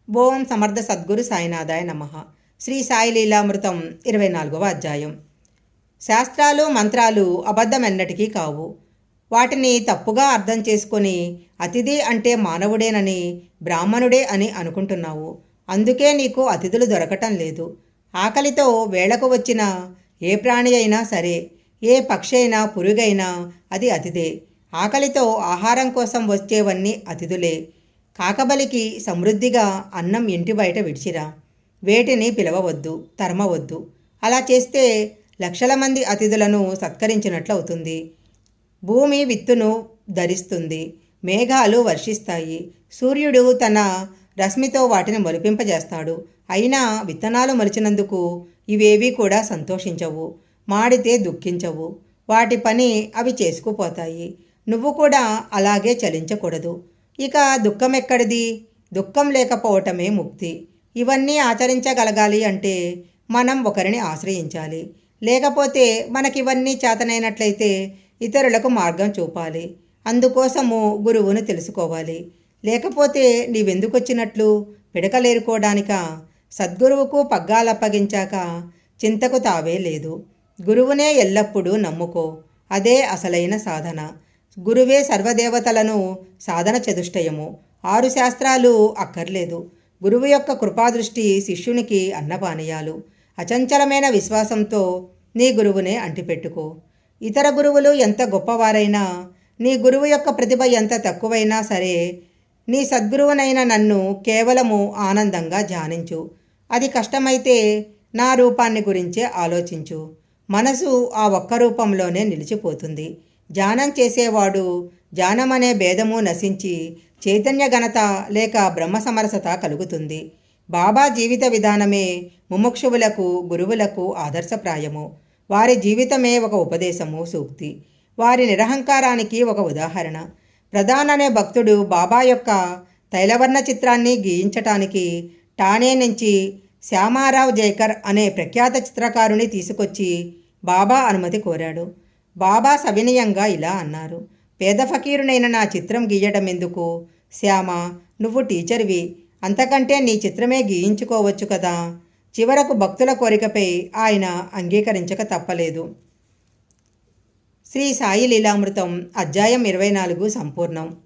ఓం సమర్థ సద్గురు సాయినాథాయ నమః. శ్రీ సాయి లీలామృతం 24వ అధ్యాయం. శాస్త్రాలు మంత్రాలు అబద్ధమెన్నటికీ కావు. వాటిని తప్పుగా అర్థం చేసుకొని అతిథి అంటే మానవుడేనని, బ్రాహ్మణుడే అని అనుకుంటున్నావు. అందుకే నీకు అతిథులు దొరకటం లేదు. ఆకలితో వేళకు వచ్చిన ఏ ప్రాణి అయినా సరే, ఏ పక్షి అయినా పురుగైనా అది అతిథే. ఆకలితో ఆహారం కోసం వచ్చేవన్నీ అతిథులే. కాకబలికి సమృద్ధిగా అన్నం ఇంటి బయట విడిచిరా. వేటిని పిలవవద్దు, తరమవద్దు. అలా చేస్తే లక్షల మంది అతిథులను సత్కరించినట్లవుతుంది. భూమి విత్తును ధరిస్తుంది, మేఘాలు వర్షిస్తాయి, సూర్యుడు తన రశ్మితో వాటిని మొలిపింపజేస్తాడు. అయినా విత్తనాలు మొలిచినందుకు ఇవేవీ కూడా సంతోషించవు, మాడితే దుఃఖించవు. వాటి పని అవి చేసుకుపోతాయి. నువ్వు కూడా అలాగే చలించకూడదు. ఇక దుఃఖం ఎక్కడిది? దుఃఖం లేకపోవటమే ముక్తి. ఇవన్నీ ఆచరించగలగాలి అంటే మనం ఒకరిని ఆశ్రయించాలి. లేకపోతే మనకివన్నీ చేతనైనట్లయితే ఇతరులకు మార్గం చూపాలి. అందుకోసము గురువును తెలుసుకోవాలి. లేకపోతే నీవెందుకొచ్చినట్లు? పిడకలేరుకోవడానిక? సద్గురువుకు పగ్గాలప్పగించాక చింతకు తావే లేదు. గురువునే ఎల్లప్పుడూ నమ్ముకో. అదే అసలైన సాధన. గురువే సర్వదేవతలను సాధన చతుష్టయము. 6 శాస్త్రాలు అక్కర్లేదు. గురువు యొక్క కృపాదృష్టి శిష్యునికి అన్నపానీయాలు. అచంచలమైన విశ్వాసంతో నీ గురువునే అంటిపెట్టుకో. ఇతర గురువులు ఎంత గొప్పవారైనా, నీ గురువు యొక్క ప్రతిభ ఎంత తక్కువైనా సరే, నీ సద్గురువునైన నన్ను కేవలము ఆనందంగా ధ్యానించు. అది కష్టమైతే నా రూపాన్ని గురించే ఆలోచించు. మనసు ఆ ఒక్క రూపంలోనే నిలిచిపోతుంది. ధ్యానం చేసేవాడు ధ్యానమనే భేదము నశించి చైతన్య ఘనత లేక బ్రహ్మసమరసత కలుగుతుంది. బాబా జీవిత విధానమే ముముక్షువులకు, గురువులకు ఆదర్శప్రాయము. వారి జీవితమే ఒక ఉపదేశము, సూక్తి. వారి నిరహంకారానికి ఒక ఉదాహరణ. ప్రధాన్ అనే భక్తుడు బాబా యొక్క తైలవర్ణ చిత్రాన్ని గీయించటానికి ఠానే నుంచి శ్యామారావు జైకర్ అనే ప్రఖ్యాత చిత్రకారుని తీసుకొచ్చి బాబా అనుమతి కోరాడు. బాబా సవినయంగా ఇలా అన్నారు: పేద ఫకీరునైన నా చిత్రం గీయడం ఎందుకు? శ్యామ, నువ్వు టీచర్వి, అంతకంటే నీ చిత్రమే గీయించుకోవచ్చు కదా. చివరకు భక్తుల కోరికపై ఆయన అంగీకరించక తప్పలేదు. శ్రీ సాయి లీలామృతం అధ్యాయం 24 సంపూర్ణం.